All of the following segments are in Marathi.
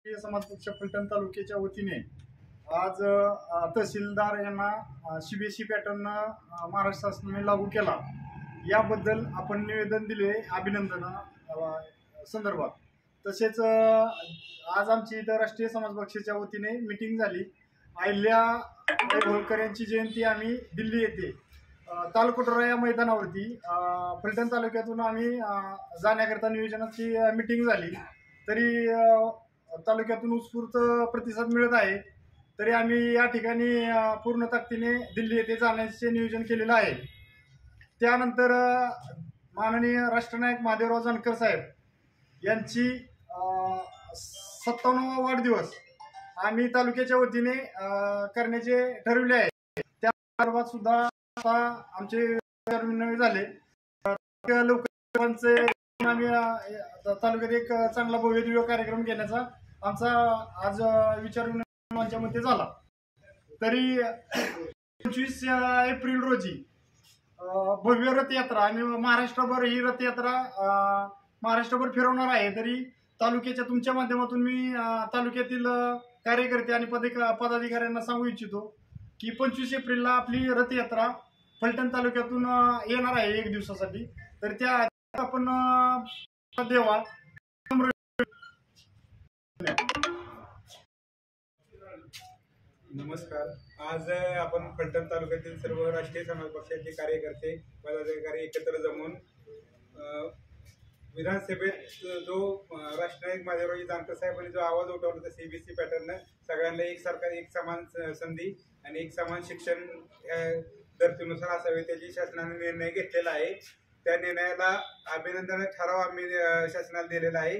राष्ट्रीय समाज पक्ष फलटण तालुक्याच्या वतीने आज तहसीलदार यांना सीबीएसई पॅटर्न महाराष्ट्र शासनाने लागू केला याबद्दल आपण निवेदन दिले अभिनंदन संदर्भात। तसेच आज आमची इथं राष्ट्रीय समाज पक्षाच्या वतीने मीटिंग झाली। अहिल्याबाई होळकर यांची जयंती आम्ही दिल्ली येथे तालकोटरा या मैदानावरती फलटण तालुक्यातून आम्ही जाण्याकरता नियोजनाची मीटिंग झाली। तरी तालुक्यातून उत्स्फूर्त प्रतिसाद मिळत आहे, तरी आम्ही या ठिकाणी पूर्ण ताकदीने दिल्ली येथे जाण्याचे नियोजन केलेलं आहे। त्यानंतर माननीय राष्ट्रनायक महादेवराव जानकर साहेब यांची 57वा वाढदिवस आम्ही तालुक्याच्या वतीने करण्याचे ठरवले आहे। त्या संदर्भात सुद्धा आमचे नवे झाले लोकांचे आम्ही तालुक्यात एक चांगला भव्य दिव्य कार्यक्रम घेण्याचा आमचा आज विचार मध्ये झाला। तरी 25 एप्रिल रोजी भव्य रथयात्रा आम्ही महाराष्ट्रभर ही रथयात्रा महाराष्ट्रभर फिरवणार आहे। तरी तालुक्याच्या तुमच्या माध्यमातून मी तालुक्यातील कार्यकर्ते आणि पदाधिकाऱ्यांना सांगू इच्छितो की 25 एप्रिलला आपली रथयात्रा फलटण तालुक्यातून येणार आहे 1 दिवसासाठी। तर त्या आपण देवा। नमस्कार। आज आपण फलटण तालुक्यातील सर्व राष्ट्रीय समाज पक्षाचे कार्यकर्ते पदाधिकारी एकत्र जमून विधानसभेत जो राष्ट्रनायक महादेवराव जानकर साहेबांनी जो आवाज उठवला होता सीबीएसई पॅटर्न सगळ्यांना एकसारखा एक समान संधी आणि एक समान शिक्षण धर्तीनुसार असावे त्याची शासनाने निर्णय घेतलेला आहे। त्या निर्णयाला अभिनंदन ठराव आम्ही शासनाला दिलेला आहे।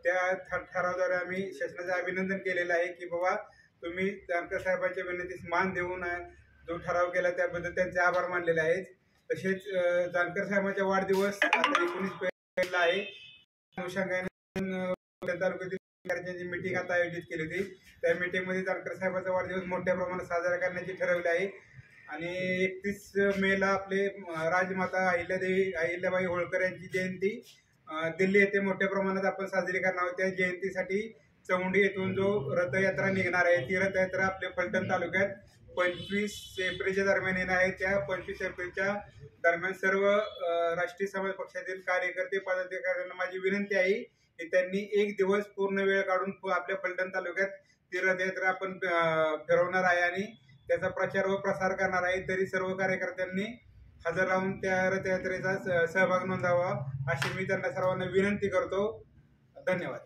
त्या ठरावाद्वारे आम्ही शासनाचे अभिनंदन केलेलं आहे की बाबा तुम्ही जानकर साहेबांच्या विनंतीस मान देऊन जो ठराव केला त्याबद्दल त्यांचे आभार मानलेले आहेत। तसेच जानकर साहेबांचा वाढदिवस आता 19 एप्रिलला आहे। अनुषंगाने तालुक्यातील मीटिंग आता आयोजित केली होती। त्या मीटिंगमध्ये जानकर साहेबांचा वाढदिवस मोठ्या प्रमाणात साजरा करण्याचे ठरवले आहे आणि 31 मेला आपले राजमाता अहिल्याबाई होळकर यांची जयंती दिल्ली येथे मोठ्या प्रमाणात आपण साजरी करणार आहोत। त्या जयंतीसाठी चौंडी येथून जो रथयात्रा निघणार आहे ती रथयात्रा आपल्या फलटण तालुक्यात 25 एप्रिलच्या दरम्यान येणार आहे। त्या 25 एप्रिलच्या दरम्यान सर्व राष्ट्रीय समाज पक्षातील कार्यकर्ते पदाधिकाऱ्यांना माझी विनंती आहे की त्यांनी 1 दिवस पूर्ण वेळ काढून आपल्या फलटण तालुक्यात ती रथयात्रा आपण फिरवणार आहे आणि त्याचा प्रचार व प्रसार करणार आहे। तरी सर्व कार्यकर्त्यांनी हजर राहून त्या रथयात्रेचा सहभाग नोंदवावा अशी मी त्यांना सर्वांना विनंती करतो। धन्यवाद।